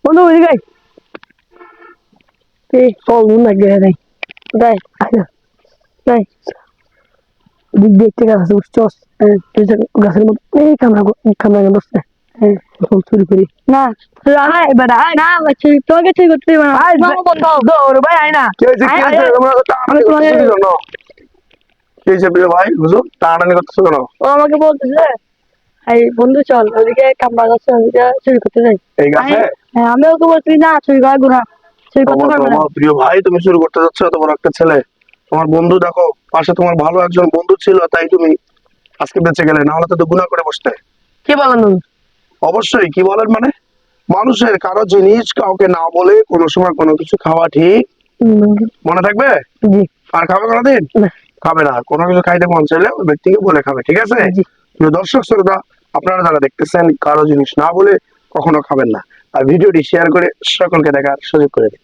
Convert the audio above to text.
বন্ধু ওইদিকে এই চল না গেলে নাই যাই যাই দিক দেখতে গাছ উঠছস গাছের মধ্যে এই কামড়া বসছে চুরি করি না এবার না তোকে চুরি করতে দৌড় ভাই আয় না ভাই বুঝো টানাটানি করতেছো কেন? ও আমাকে বলতেছে এই বন্ধু চল ওদিকে কামড়া যাচ্ছে ওদিকে চুরি করতে যাই এই গাছে? হ্যাঁ আমি ওকে বলছি না চুরি করা গুণা চুরি করতে পারবে না। প্রিয় ভাই তুমি শুরু করতে যাচ্ছ এত বড় একটা ছেলে, তোমার বন্ধু দেখো পাশে তোমার ভালো একজন বন্ধু ছিল তাই তুমি আজকে বেঁচে গেলে, না হলে তো গুনাহ করে বসতে। কি বলেন? অবশ্যই কি বলেন মানে, মানুষের কারো জিনিস কাউকে না বলে কোনো সময় কোনো কিছু খাওয়া ঠিক মনে থাকবে? জি। আর খাবে কোনোদিন? খাবে না। কোনো কিছু খাইতে মন চাইলে ওই ব্যক্তিকে বলে খাবে, ঠিক আছে? প্রিয় দর্শক শ্রোতা, আপনারা যারা দেখতেছেন কারো জিনিস না বলে কখনো খাবেন না, আর ভিডিওটি শেয়ার করে সকলকে দেখার সুযোগ করে দিন।